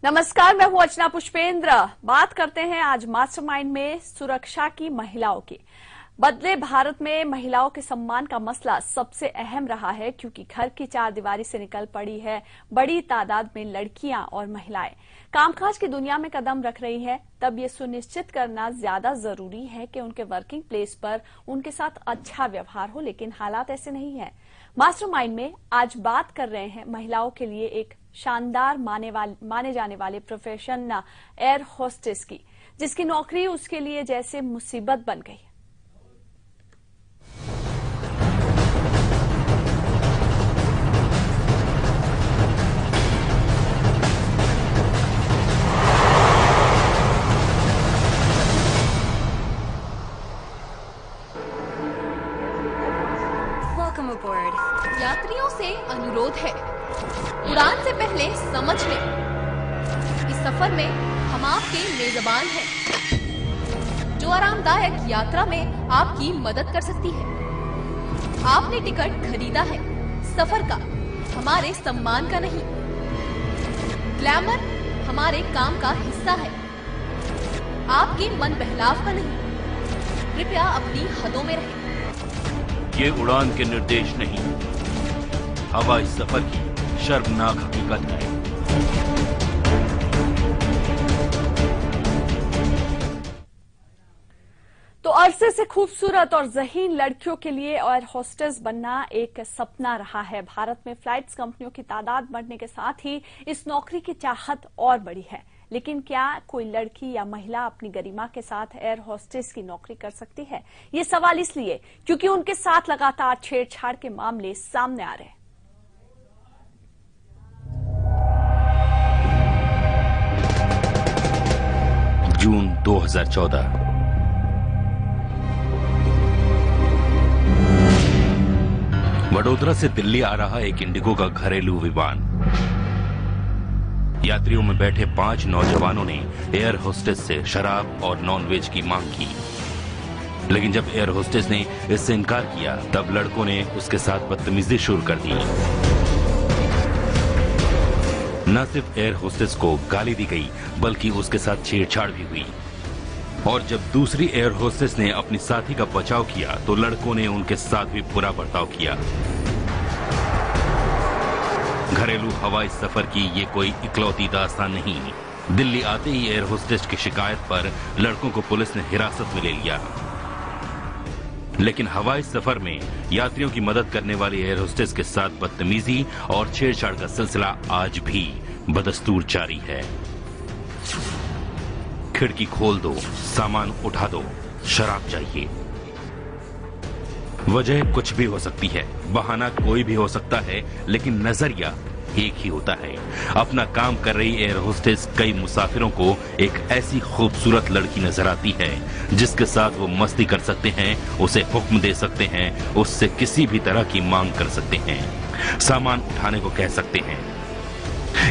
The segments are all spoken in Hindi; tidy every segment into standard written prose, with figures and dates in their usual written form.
नमस्कार, मैं हूं अर्चना पुष्पेंद्र। बात करते हैं आज मास्टरमाइंड में सुरक्षा की, महिलाओं की। बदले भारत में महिलाओं के सम्मान का मसला सबसे अहम रहा है, क्योंकि घर की चारदीवारी से निकल पड़ी है बड़ी तादाद में लड़कियां और महिलाएं कामकाज की दुनिया में कदम रख रही है। तब ये सुनिश्चित करना ज्यादा जरूरी है कि उनके वर्किंग प्लेस पर उनके साथ अच्छा व्यवहार हो, लेकिन हालात ऐसे नहीं है। मास्टरमाइंड में आज बात कर रहे हैं महिलाओं के लिए एक शानदार माने जाने वाले प्रोफेशन एयर होस्टेस की, जिसकी नौकरी उसके लिए जैसे मुसीबत बन गई। Welcome aboard. यात्रियों से अनुरोध है, उड़ान से पहले समझ लें, इस सफर में हम आपके मेजबान हैं, जो आरामदायक यात्रा में आपकी मदद कर सकती है। आपने टिकट खरीदा है सफर का, हमारे सम्मान का नहीं। ग्लैमर हमारे काम का हिस्सा है, आपके मन बहलाव का नहीं। कृपया अपनी हदों में रहें। ये उड़ान के निर्देश नहीं, हवाई सफर की शर्मनाक हकीकत है। तो अरसे से खूबसूरत और ज़हीन लड़कियों के लिए एयर होस्टेस बनना एक सपना रहा है। भारत में फ्लाइट्स कंपनियों की तादाद बढ़ने के साथ ही इस नौकरी की चाहत और बढ़ी है। लेकिन क्या कोई लड़की या महिला अपनी गरिमा के साथ एयर होस्टेस की नौकरी कर सकती है? ये सवाल इसलिए क्योंकि उनके साथ लगातार छेड़छाड़ के मामले सामने आ रहे हैं। जून 2014। वडोदरा से दिल्ली आ रहा एक इंडिगो का घरेलू विमान। यात्रियों में बैठे 5 नौजवानों ने एयर होस्टेस से शराब और नॉनवेज की मांग की, लेकिन जब एयर होस्टेस ने इससे इनकार किया, तब लड़कों ने उसके साथ बदतमीजी शुरू कर दी। न सिर्फ एयर होस्टेस को गाली दी गई, बल्कि उसके साथ छेड़छाड़ भी हुई। और जब दूसरी एयर होस्टेस ने अपनी साथी का बचाव किया, तो लड़कों ने उनके साथ भी बुरा बर्ताव किया। घरेलू हवाई सफर की ये कोई इकलौती दास्तान नहीं। दिल्ली आते ही एयर होस्टेस की शिकायत पर लड़कों को पुलिस ने हिरासत में ले लिया। लेकिन हवाई सफर में यात्रियों की मदद करने वाली एयर होस्टेस के साथ बदतमीजी और छेड़छाड़ का सिलसिला आज भी बदस्तूर जारी है। खिड़की खोल दो, सामान उठा दो, शराब चाहिए। वजह कुछ भी हो सकती है, बहाना कोई भी हो सकता है, लेकिन नजरिया एक ही होता है। अपना काम कर रही एयर होस्टेस कई मुसाफिरों को एक ऐसी खूबसूरत लड़की नजर आती है जिसके साथ वो मस्ती कर सकते हैं, उसे हुक्म दे सकते हैं, उससे किसी भी तरह की मांग कर सकते हैं, सामान उठाने को कह सकते हैं,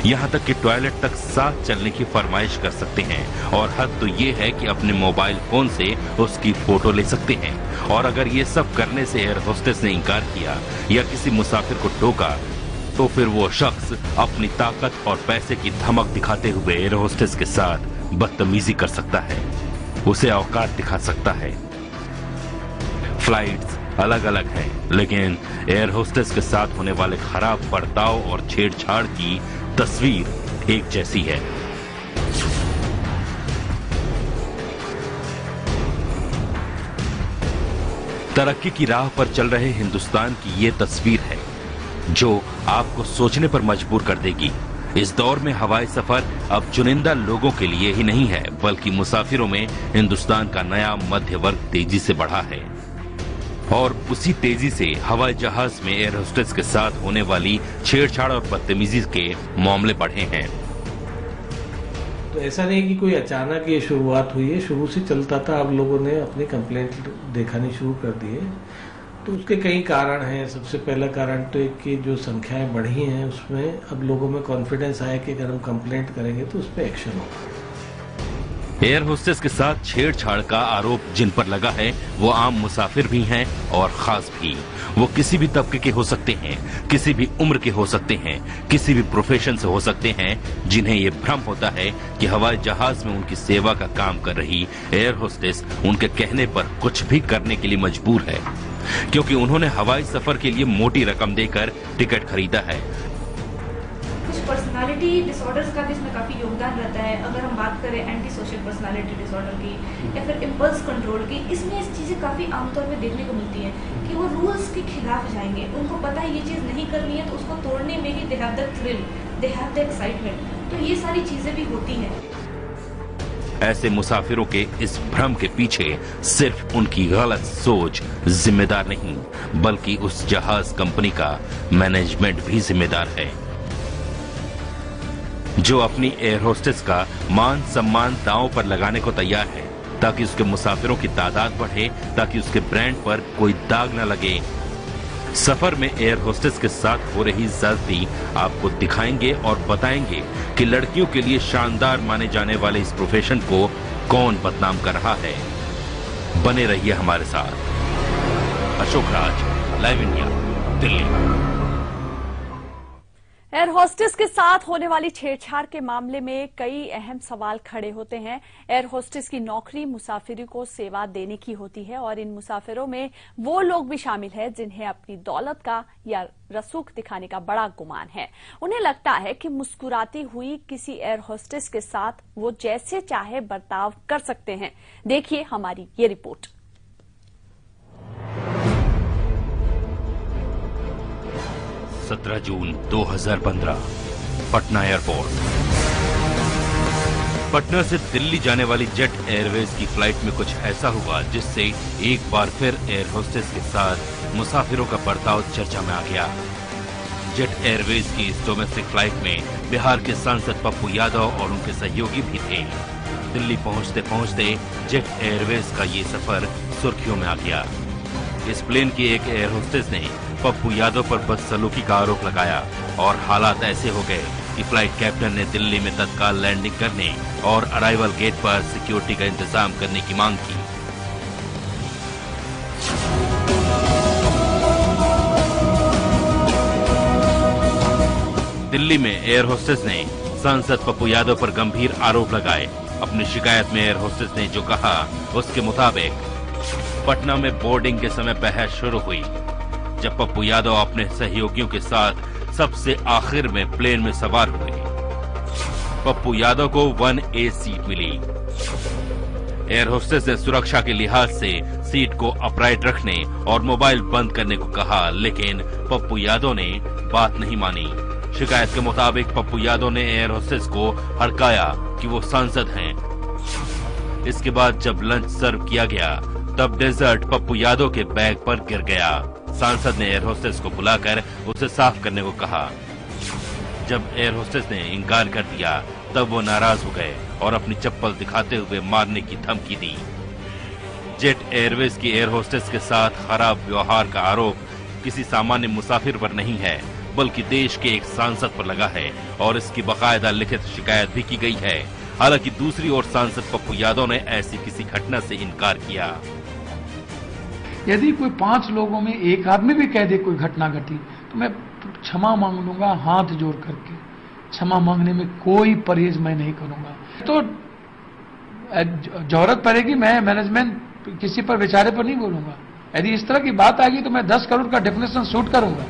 यहाँ तक कि टॉयलेट तक साथ चलने की फरमाइश कर सकते हैं। और हद तो ये है कि अपने मोबाइल फोन से उसकी फोटो ले सकते हैं। और अगर ये सब करने से एयर होस्टेस ने इनकार किया या किसी मुसाफिर को टोका, तो फिर वो शख्स अपनी ताकत और पैसे की धमक दिखाते हुए एयर होस्टेस के साथ बदतमीजी कर सकता है, उसे औकात दिखा सकता है। फ्लाइट्स अलग अलग हैं, लेकिन एयर होस्टेस के साथ होने वाले खराब बर्ताव और छेड़छाड़ की तस्वीर एक जैसी है। तरक्की की राह पर चल रहे हिंदुस्तान की ये तस्वीर है जो आपको सोचने पर मजबूर कर देगी। इस दौर में हवाई सफर अब चुनिंदा लोगों के लिए ही नहीं है, बल्कि मुसाफिरों में हिंदुस्तान का नया मध्य वर्ग तेजी से बढ़ा है। और उसी तेजी से हवाई जहाज में एयर होस्टेस के साथ होने वाली छेड़छाड़ और बदतमीजी के मामले बढ़े हैं। तो ऐसा नहीं कि कोई अचानक ये शुरुआत हुई है, शुरू से चलता था। अब लोगों ने अपनी कंप्लेंट दिखानी शुरू कर दी है, तो उसके कई कारण हैं। सबसे पहला कारण तो एक कि जो संख्याएं बढ़ी हैं, उसमें अब लोगों में कॉन्फिडेंस आया कि अगर हम कंप्लेंट करेंगे तो उस पर एक्शन होगा। एयर होस्टेस के साथ छेड़छाड़ का आरोप जिन पर लगा है वो आम मुसाफिर भी हैं और खास भी। वो किसी भी तबके के हो सकते हैं, किसी भी उम्र के हो सकते हैं, किसी भी प्रोफेशन से हो सकते हैं, जिन्हें ये भ्रम होता है कि हवाई जहाज में उनकी सेवा का काम कर रही एयर होस्टेस उनके कहने पर कुछ भी करने के लिए मजबूर है, क्योंकि उन्होंने हवाई सफर के लिए मोटी रकम देकर टिकट खरीदा है। पर्सनालिटी डिसऑर्डर्स का भी इसमें काफ़ी योगदान रहता है। अगर हम बात करें एंटी सोशल पर्सनालिटी डिसऑर्डर की या फिर इम्पल्स कंट्रोल की, इसमें इस चीज़ें काफ़ी आमतौर पे देखने को मिलती हैं कि वो रूल्स के खिलाफ जाएंगे। उनको पता है ये चीज़ नहीं करनी है, तो उसको तोड़ने में ही they have the thrill, they have the excitement. तो ये सारी चीज़ें भी होती हैं। ऐसे मुसाफिरों के इस भ्रम के पीछे सिर्फ उनकी गलत सोच जिम्मेदार नहीं, बल्कि उस जहाज कंपनी का मैनेजमेंट भी जिम्मेदार है, जो अपनी एयर होस्टेस का मान सम्मान दांव पर लगाने को तैयार है ताकि उसके मुसाफिरों की तादाद बढ़े, ताकि उसके ब्रांड पर कोई दाग न लगे। सफर में एयर होस्टेस के साथ हो रही ज्यादती आपको दिखाएंगे और बताएंगे कि लड़कियों के लिए शानदार माने जाने वाले इस प्रोफेशन को कौन बदनाम कर रहा है। बने रहिए हमारे साथ। Ashok Raj, live India, Delhi. Air hostess के साथ होने वाली छेड़छाड़ के मामले में कई अहम सवाल खड़े होते हैं। एयर होस्टेस की नौकरी मुसाफिरों को सेवा देने की होती है और इन मुसाफिरों में वो लोग भी शामिल हैं जिन्हें अपनी दौलत का या रसूख दिखाने का बड़ा गुमान है। उन्हें लगता है कि मुस्कुराती हुई किसी एयर होस्टेस के साथ वो जैसे चाहे बर्ताव कर सकते हैं। देखिए हमारी ये रिपोर्ट। 17 जून 2015, पटना एयरपोर्ट। पटना से दिल्ली जाने वाली जेट एयरवेज की फ्लाइट में कुछ ऐसा हुआ जिससे एक बार फिर एयर होस्टेस के साथ मुसाफिरों का बर्ताव चर्चा में आ गया। जेट एयरवेज की इस डोमेस्टिक फ्लाइट में बिहार के सांसद पप्पू यादव और उनके सहयोगी भी थे। दिल्ली पहुंचते पहुंचते जेट एयरवेज का ये सफर सुर्खियों में आ गया। इस प्लेन की एक एयर होस्टेस ने पप्पू यादव पर बदसलूकी का आरोप लगाया और हालात ऐसे हो गए कि फ्लाइट कैप्टन ने दिल्ली में तत्काल लैंडिंग करने और अराइवल गेट पर सिक्योरिटी का इंतजाम करने की मांग की। दिल्ली में एयर होस्टेस ने सांसद पप्पू यादव पर गंभीर आरोप लगाए। अपनी शिकायत में एयर होस्टेस ने जो कहा उसके मुताबिक पटना में बोर्डिंग के समय बहस शुरू हुई जब पप्पू यादव अपने सहयोगियों के साथ सबसे आखिर में प्लेन में सवार हुए। पप्पू यादव को 1A सीट मिली। एयर होस्टेस ने सुरक्षा के लिहाज से सीट को अपराइट रखने और मोबाइल बंद करने को कहा, लेकिन पप्पू यादव ने बात नहीं मानी। शिकायत के मुताबिक पप्पू यादव ने एयर होस्टेस को हड़काया कि वो सांसद हैं। इसके बाद जब लंच सर्व किया गया तब डेजर्ट पप्पू यादव के बैग पर गिर गया। सांसद ने एयर होस्टेस को बुलाकर उसे साफ करने को कहा। जब एयर होस्टेस ने इनकार कर दिया तब वो नाराज हो गए और अपनी चप्पल दिखाते हुए मारने की धमकी दी। जेट एयरवेज की एयर होस्टेस के साथ खराब व्यवहार का आरोप किसी सामान्य मुसाफिर पर नहीं है, बल्कि देश के एक सांसद पर लगा है और इसकी बाकायदा लिखित शिकायत भी की गई है। हालांकि दूसरी ओर सांसद पप्पू यादव ने ऐसी किसी घटना से इनकार किया। यदि कोई 5 लोगों में एक आदमी भी कह दे कोई घटना घटी तो मैं क्षमा मांग लूंगा, हाथ जोड़ करके क्षमा मांगने में कोई परहेज मैं नहीं करूंगा। तो जरूरत पड़ेगी मैं मैनेजमेंट किसी पर बेचारे पर नहीं बोलूंगा। यदि इस तरह की बात आएगी तो मैं 10 करोड़ का डेफिनेशन शूट करूंगा।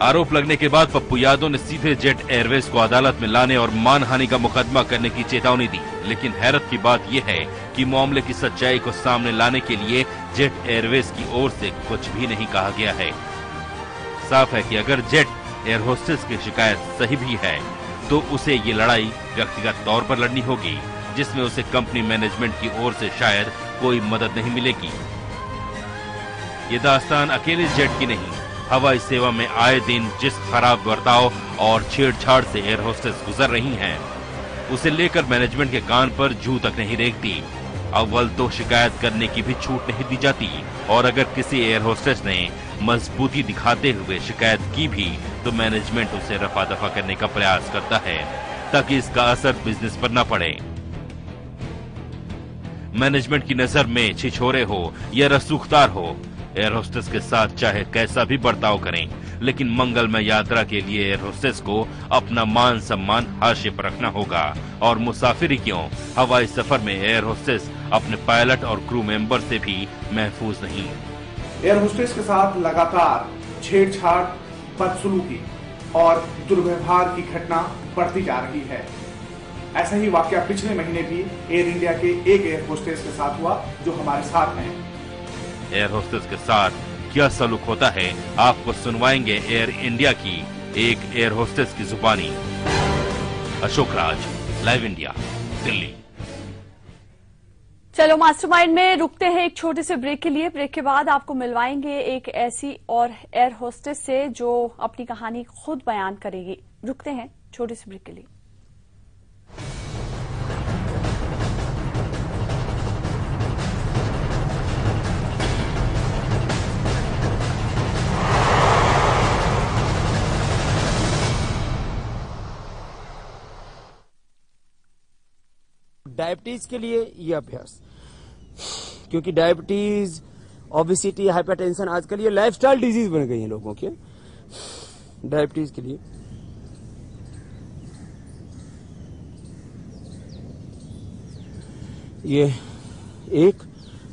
आरोप लगने के बाद पप्पू यादव ने सीधे जेट एयरवेज को अदालत में लाने और मानहानि का मुकदमा करने की चेतावनी दी। लेकिन हैरत की बात यह है कि मामले की सच्चाई को सामने लाने के लिए जेट एयरवेज की ओर से कुछ भी नहीं कहा गया है। साफ है कि अगर जेट एयर होस्टेस की शिकायत सही भी है तो उसे ये लड़ाई व्यक्तिगत तौर पर लड़नी होगी, जिसमें उसे कंपनी मैनेजमेंट की ओर से शायद कोई मदद नहीं मिलेगी। ये दास्तान अकेले जेट की नहीं, हवाई सेवा में आए दिन जिस खराब बर्ताव और छेड़छाड़ से एयर होस्टेस गुजर रही हैं, उसे लेकर मैनेजमेंट के कान पर जू तक नहीं रेंगती। अव्वल तो शिकायत करने की भी छूट नहीं दी जाती और अगर किसी एयर होस्टेस ने मजबूती दिखाते हुए शिकायत की भी तो मैनेजमेंट उसे रफा दफा करने का प्रयास करता है ताकि इसका असर बिजनेस पर न पड़े। मैनेजमेंट की नजर में छिछोरे हो या रसूखदार हो, एयर होस्टेस के साथ चाहे कैसा भी बर्ताव करें, लेकिन मंगलमय यात्रा के लिए एयर होस्टेस को अपना मान सम्मान हाशिए पर रखना होगा। और मुसाफिर क्यों, हवाई सफर में एयर होस्टेस अपने पायलट और क्रू मेंबर से भी महफूज नहीं। एयर होस्टेस के साथ लगातार छेड़छाड़, बदसलूकी और दुर्व्यवहार की घटना बढ़ती जा रही है। ऐसा ही वाकया पिछले महीने भी एयर इंडिया के एक एयर होस्टेस के साथ हुआ, जो हमारे साथ हैं। एयर होस्टेस के साथ क्या सलूक होता है, आपको सुनवाएंगे एयर इंडिया की एक एयर होस्टेस की जुबानी। Ashok Raj, live India, Delhi. चलो मास्टरमाइंड में रुकते हैं एक छोटे से ब्रेक के लिए। ब्रेक के बाद आपको मिलवाएंगे एक ऐसी और एयर होस्टेस से जो अपनी कहानी खुद बयान करेगी। रुकते हैं छोटे से ब्रेक के लिए। डायबिटीज के लिए ये अभ्यास, क्योंकि डायबिटीज, ओबेसिटी, हाइपरटेंशन आजकल ये लाइफस्टाइल डिजीज बन गई है लोगों के। डायबिटीज के लिए ये एक,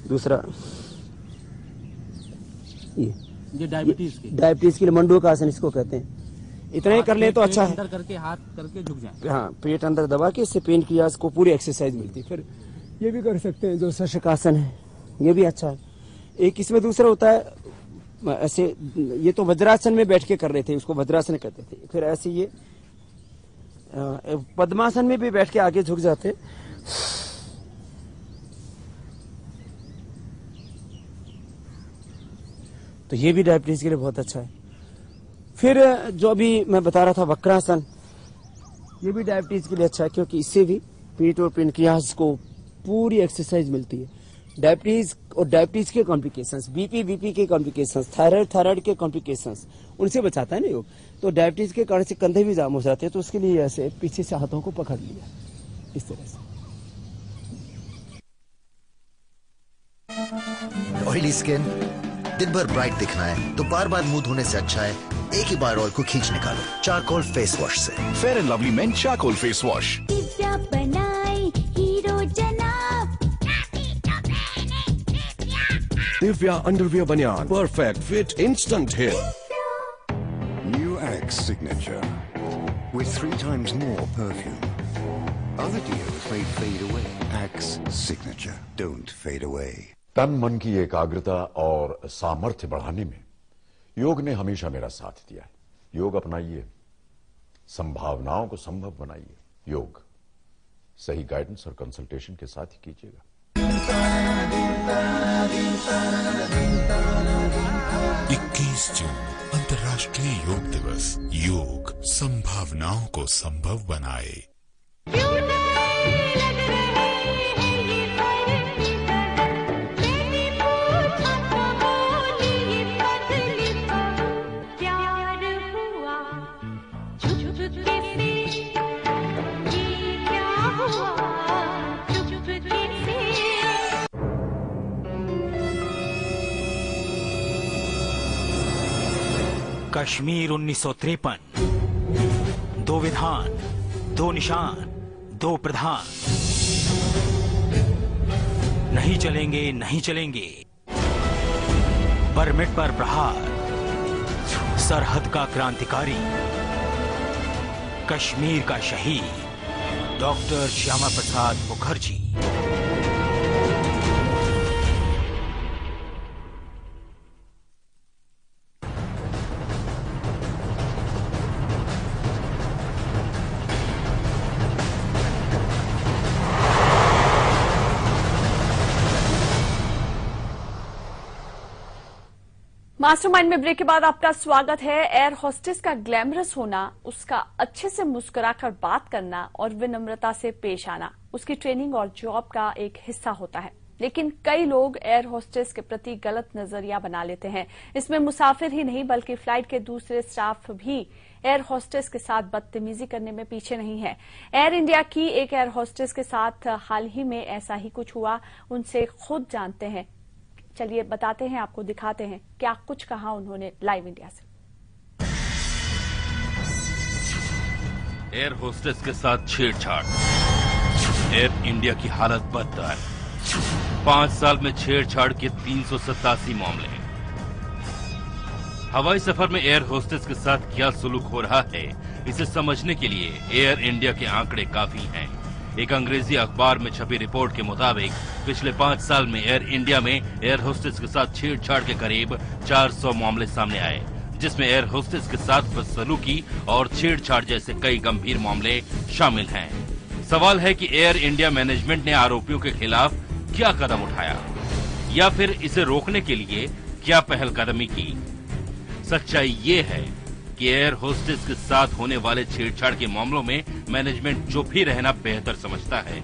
दूसरा ये डायबिटीज के लिए मंडूक आसन इसको कहते हैं। इतना ही कर ले तो अच्छा है। अंदर करके हाथ करके झुक जाए। हाँ, पेट अंदर दबा के, इससे पेन क्रियाज को पूरी एक्सरसाइज मिलती है। फिर ये भी कर सकते हैं जो शशकासन है, ये भी अच्छा है। एक इसमें दूसरा होता है ऐसे, ये तो वज्रासन में बैठ के कर रहे थे, उसको वज्रासन कहते थे। फिर ऐसे ये पद्मासन में भी बैठ के आगे झुक जाते। तो ये भी डायबिटीज के लिए बहुत अच्छा है। फिर जो अभी मैं बता रहा था वक्रासन, ये भी डायबिटीज के लिए अच्छा है, क्योंकि इससे भी पेट और पेनक्रियाज को पूरी एक्सरसाइज मिलती है। डायबिटीज और डायबिटीज के कॉम्प्लिकेशंस, बीपी के कॉम्प्लिकेशंस, थायराइड के कॉम्प्लिकेशंस, उनसे बचाता है ना योग। तो डायबिटीज के कारण से कंधे भी जाम हो जाते हैं, तो उसके लिए ऐसे पीछे से हाथों को पकड़ लिया इस तरह से। ऑयली स्किन, दिन भर ब्राइट दिखना है तो बार बार मुंह धोने से अच्छा है एक ही बार ऑयल को खींच निकालो चारकोल फेस वॉश से। Fair and lovely main charcoal face wash. Divya बनाए हीरो जनाब। दिव्या अंडरवियर बनियान, perfect fit, instant hit. New Axe Signature with 3 times more perfume. Other deos may fade away. Axe Signature, don't fade away. तन मन की एकाग्रता और सामर्थ्य बढ़ाने में योग ने हमेशा मेरा साथ दिया है। योग अपनाइए, संभावनाओं को संभव बनाइए। योग सही गाइडेंस और कंसल्टेशन के साथ ही कीजिएगा। 21 जून अंतर्राष्ट्रीय योग दिवस। योग संभावनाओं को संभव बनाए। कश्मीर 1953, 2 विधान, 2 निशान, 2 प्रधान। नहीं चलेंगे, नहीं चलेंगे। परमिट पर प्रहार, सरहद का क्रांतिकारी, कश्मीर का शहीद डॉक्टर श्यामा प्रसाद मुखर्जी। मास्टरमाइंड में ब्रेक के बाद आपका स्वागत है। एयर होस्टेस का ग्लैमरस होना, उसका अच्छे से मुस्कुराकर बात करना और विनम्रता से पेश आना उसकी ट्रेनिंग और जॉब का एक हिस्सा होता है। लेकिन कई लोग एयर होस्टेस के प्रति गलत नजरिया बना लेते हैं। इसमें मुसाफिर ही नहीं बल्कि फ्लाइट के दूसरे स्टाफ भी एयर होस्टेस के साथ बदतमीजी करने में पीछे नहीं है। एयर इंडिया की एक एयर होस्टेस के साथ हाल ही में ऐसा ही कुछ हुआ, उनसे खुद जानते हैं। चलिए बताते हैं, आपको दिखाते हैं क्या कुछ कहा उन्होंने लाइव इंडिया से। एयर होस्टेस के साथ छेड़छाड़, एयर इंडिया की हालत बदतर। 5 साल में छेड़छाड़ के 387 मामले। हवाई सफर में एयर होस्टेस के साथ क्या सुलूक हो रहा है, इसे समझने के लिए एयर इंडिया के आंकड़े काफी हैं। एक अंग्रेजी अखबार में छपी रिपोर्ट के मुताबिक पिछले 5 साल में एयर इंडिया में एयर होस्टेस के साथ छेड़छाड़ के करीब 400 मामले सामने आए, जिसमें एयर होस्टेस के साथ बदसलूकी और छेड़छाड़ जैसे कई गंभीर मामले शामिल हैं। सवाल है कि एयर इंडिया मैनेजमेंट ने आरोपियों के खिलाफ क्या कदम उठाया या फिर इसे रोकने के लिए क्या पहलकदमी की। सच्चाई ये है कि एयर होस्टेस के साथ होने वाले छेड़छाड़ के मामलों में मैनेजमेंट चुप ही रहना बेहतर समझता है,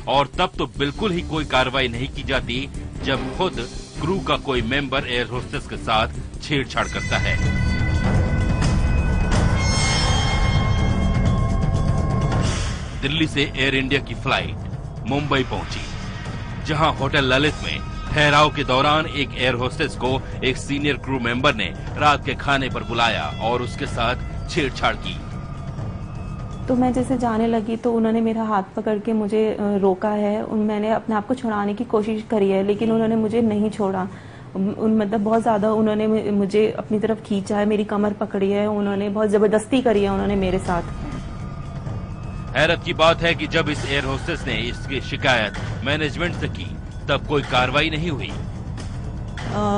और तब तो बिल्कुल ही कोई कार्रवाई नहीं की जाती जब खुद क्रू का कोई मेंबर एयर होस्टेस के साथ छेड़छाड़ करता है। दिल्ली से एयर इंडिया की फ्लाइट मुंबई पहुंची, जहां होटल ललित में ठहराव के दौरान एक एयर होस्टेस को एक सीनियर क्रू मेंबर ने रात के खाने पर बुलाया और उसके साथ छेड़छाड़ की। तो मैं जैसे जाने लगी तो उन्होंने मेरा हाथ पकड़ के मुझे रोका है। मैंने अपने आप को छुड़ाने की कोशिश करी है, लेकिन उन्होंने मुझे नहीं छोड़ा। मतलब बहुत ज्यादा उन्होंने मुझे अपनी तरफ खींचा है, मेरी कमर पकड़ी है, उन्होंने बहुत जबरदस्ती करी है उन्होंने मेरे साथ। हैरत की बात है कि जब इस एयर होस्टेस ने इसकी शिकायत मैनेजमेंट से की तब कोई कार्रवाई नहीं हुई।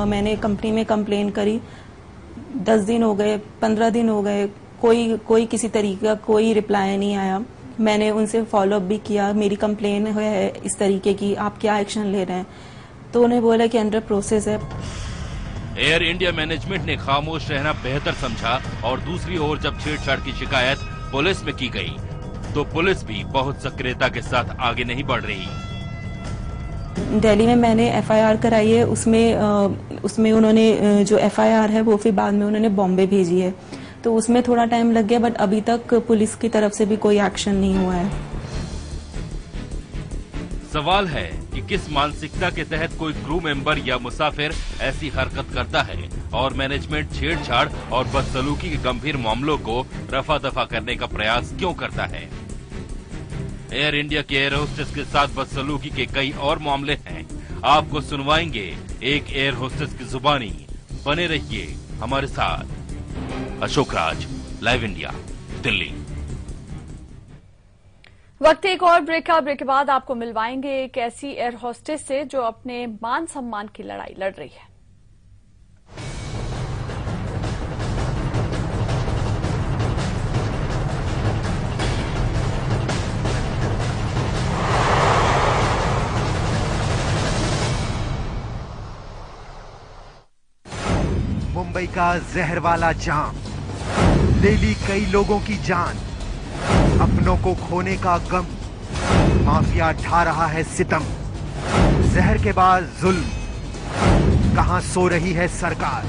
मैंने कंपनी में कंप्लेन करी, 10 दिन हो गए, 15 दिन हो गए, कोई किसी तरीके का कोई रिप्लाई नहीं आया। मैंने उनसे फॉलोअप भी किया, मेरी कंप्लेन है इस तरीके की, आप क्या एक्शन ले रहे हैं, तो उन्हें बोला कि अंडर प्रोसेस है। एयर इंडिया मैनेजमेंट ने खामोश रहना बेहतर समझा, और दूसरी ओर जब छेड़छाड़ की शिकायत पुलिस में की गई तो पुलिस भी बहुत सक्रियता के साथ आगे नहीं बढ़ रही। दिल्ली में मैंने एफआईआर कराई है, उसमें उन्होंने जो एफआईआर है वो फिर बाद में उन्होंने बॉम्बे भेजी है, तो उसमें थोड़ा टाइम लग गया, बट अभी तक पुलिस की तरफ से भी कोई एक्शन नहीं हुआ है। सवाल है कि किस मानसिकता के तहत कोई क्रू मेंबर या मुसाफिर ऐसी हरकत करता है और मैनेजमेंट छेड़छाड़ और बदसलूकी के गंभीर मामलों को रफा दफा करने का प्रयास क्यों करता है। एयर इंडिया के एयर होस्टेस के साथ बदसलूकी के कई और मामले हैं, आपको सुनवाएंगे एक एयर होस्टेस की जुबानी। बने रहिए हमारे साथ। Ashok Raj, live India, Delhi. वक्त एक और ब्रेक के बाद आपको मिलवाएंगे एक ऐसी एयर होस्टेस से जो अपने मान सम्मान की लड़ाई लड़ रही है। मुंबई का जहर वाला जाम ले ली कई लोगों की जान, अपनों को खोने का गम, माफिया ढा रहा है सितम, जहर के बाद जुल्म, कहां सो रही है सरकार।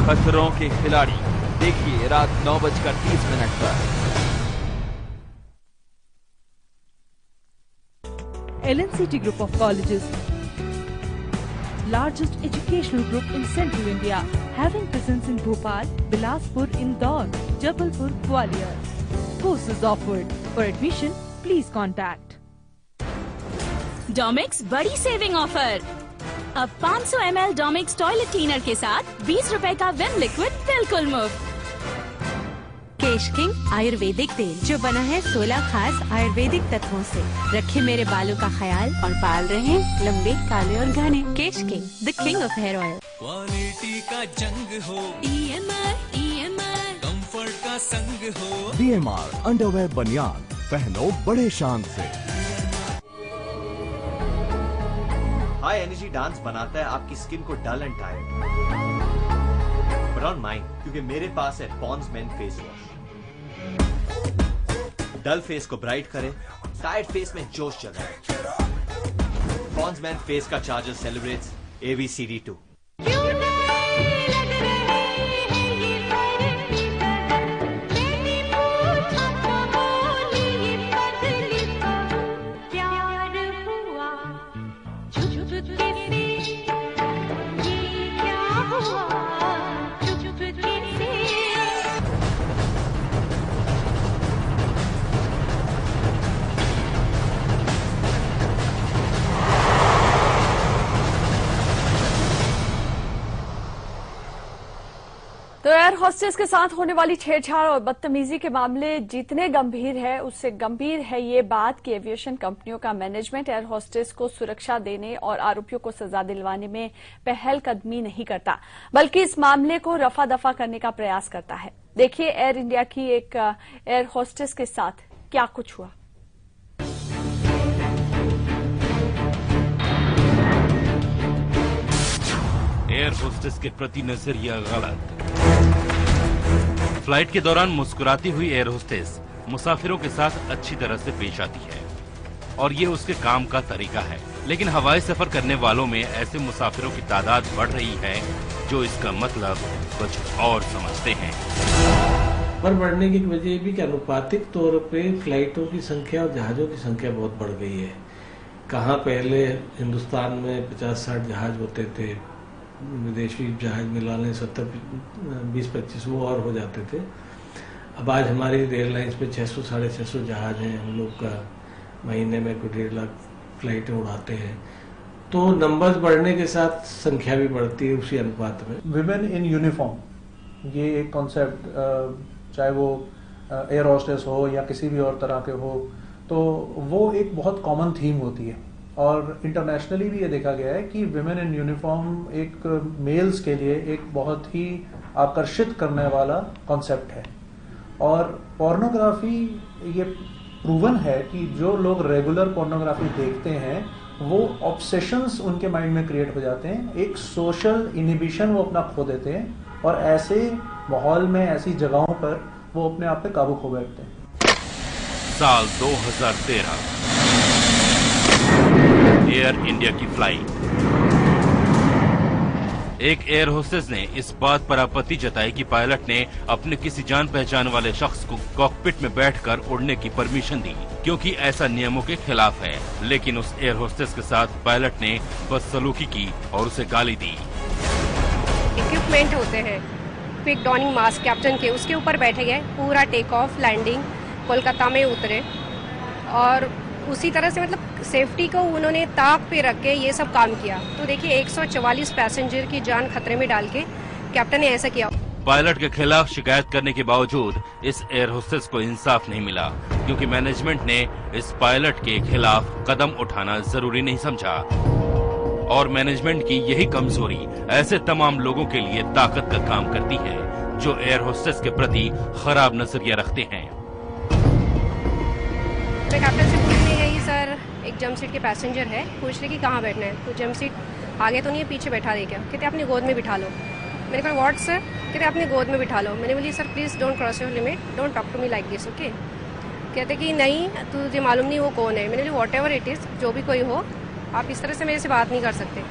खतरों के खिलाड़ी देखिए रात 9:30 पर। LNCT Group of Colleges, largest educational group in Central India, having presence in Bhopal, Bilaspur, Indore, Jabalpur, Gwalior. Courses offered. For admission, please contact. डोमिक्स बड़ी सेविंग ऑफर। अब 500 ml डोमिक्स टॉयलेट क्लीनर के साथ 20 रुपए का विम लिक्विड बिल्कुल मुफ्त। केश किंग आयुर्वेदिक तेल जो बना है 16 खास आयुर्वेदिक तत्वों से, रखे मेरे बालों का ख्याल और बाल रहे लंबे, काले और घने। Kesh King, the king of hair oil. Quality का जंग हो, EMR कंफर्ट का संग हो। DMR अंडरवेयर बनियान पहनो बड़े शान से। हाई एनर्जी डांस बनाता है आपकी स्किन को dull and tired, but don't mind क्योंकि मेरे पास है Pond's men face wash. Dull face को ब्राइट करे, टायर्ड फेस में जोश जगाए। बॉन्ड्समैन फेस का चार्जर सेलिब्रेट्स ABCD2। तो एयर होस्टेस के साथ होने वाली छेड़छाड़ और बदतमीजी के मामले जितने गंभीर है उससे गंभीर है ये बात कि एविएशन कंपनियों का मैनेजमेंट एयर होस्टेस को सुरक्षा देने और आरोपियों को सजा दिलवाने में पहलकदमी नहीं करता, बल्कि इस मामले को रफा दफा करने का प्रयास करता है। देखिए एयर इंडिया की एक एयर होस्टेस के साथ क्या कुछ हुआ। एयर होस्टेस के प्रति नजरिया गलत। फ्लाइट के दौरान मुस्कुराती हुई एयर होस्टेस मुसाफिरों के साथ अच्छी तरह से पेश आती है और ये उसके काम का तरीका है, लेकिन हवाई सफर करने वालों में ऐसे मुसाफिरों की तादाद बढ़ रही है जो इसका मतलब कुछ और समझते हैं। पर बढ़ने की वजह भी कि अनुपातिक तौर पे फ्लाइटों की संख्या और जहाजों की संख्या बहुत बढ़ गई है। कहाँ पहले हिंदुस्तान में 50-60 जहाज होते थे, विदेशी जहाज मिला लें 20-25 वो और हो जाते थे। अब आज हमारी एयरलाइंस पे 600-650 जहाज हैं। हम लोग का महीने में कोई 1.5 लाख फ्लाइटें उड़ाते हैं, तो नंबर्स बढ़ने के साथ संख्या भी बढ़ती है उसी अनुपात में। विमेन इन यूनिफॉर्म ये एक कॉन्सेप्ट, चाहे वो एयर होस्टेस हो या किसी भी और तरह के हो, तो वो एक बहुत कॉमन थीम होती है और इंटरनेशनली भी ये देखा गया है कि विमेन इन यूनिफॉर्म एक मेल्स के लिए एक बहुत ही आकर्षित करने वाला कॉन्सेप्ट है। और पोर्नोग्राफी ये प्रूवन है कि जो लोग रेगुलर पोर्नोग्राफी देखते हैं वो ऑब्सेशंस उनके माइंड में क्रिएट हो जाते हैं, एक सोशल इनिबिशन वो अपना खो देते हैं और ऐसे माहौल में, ऐसी जगहों पर वो अपने आप पे काबू खो बैठते हैं। साल 2013 एयर इंडिया की फ्लाइट। एक एयर होस्टेस ने इस बात पर आपत्ति जताई कि पायलट ने अपने किसी जान पहचान वाले शख्स को कॉकपिट में बैठकर उड़ने की परमिशन दी, क्योंकि ऐसा नियमों के खिलाफ है। लेकिन उस एयर होस्टेस के साथ पायलट ने बदसलूकी की और उसे गाली दी। इक्विपमेंट होते हैं, क्विक डॉनिंग मास्क कैप्टन के, उसके ऊपर बैठे गए, पूरा टेक ऑफ लैंडिंग कोलकाता में उतरे और उसी तरह से मतलब सेफ्टी को उन्होंने ताक पे रख के ये सब काम किया। तो देखिए 144 पैसेंजर की जान खतरे में डाल के कैप्टन ने ऐसा किया। पायलट के खिलाफ शिकायत करने के बावजूद इस एयर होस्टेस को इंसाफ नहीं मिला, क्योंकि मैनेजमेंट ने इस पायलट के खिलाफ कदम उठाना जरूरी नहीं समझा। और मैनेजमेंट की यही कमजोरी ऐसे तमाम लोगों के लिए ताकत का काम करती है जो एयर होस्टेस के प्रति खराब नजरिया रखते हैं। मैं कैप्टन से पूछने गई, सर एक जंप सीट के पैसेंजर है, पूछ रहे कि कहाँ बैठना है, तो जंप सीट आगे तो नहीं है, पीछे बैठा दे क्या? कहते अपनी गोद में बिठा लो। मैंने कहा व्हाट सर? कहते अपनी गोद में बिठा लो। मैंने बोली sir please don't cross your limit, don't talk to me like this, okay? कहते कि नहीं तुझे मालूम नहीं वो कौन है। मैंने बोली व्हाट एवर इट इज, जो भी कोई हो, आप इस तरह से मेरे से बात नहीं कर सकते।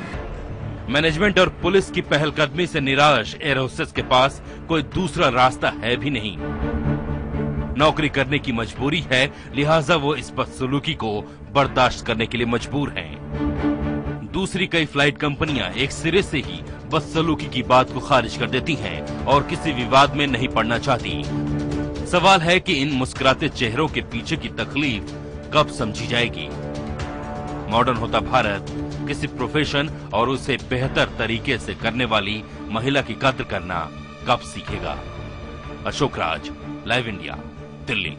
मैनेजमेंट और पुलिस की पहलकदमी से निराश एयर होस्टेस के पास कोई दूसरा रास्ता है भी नहीं। नौकरी करने की मजबूरी है, लिहाजा वो इस बदसलूकी को बर्दाश्त करने के लिए मजबूर हैं। दूसरी कई फ्लाइट कंपनियां एक सिरे से ही बदसलूकी की बात को खारिज कर देती हैं और किसी विवाद में नहीं पड़ना चाहती। सवाल है कि इन मुस्कुराते चेहरों के पीछे की तकलीफ कब समझी जाएगी। मॉडर्न होता भारत किसी प्रोफेशन और उसे बेहतर तरीके से करने वाली महिला की कद्र करना कब सीखेगा? Ashok Raj, live India, Delhi.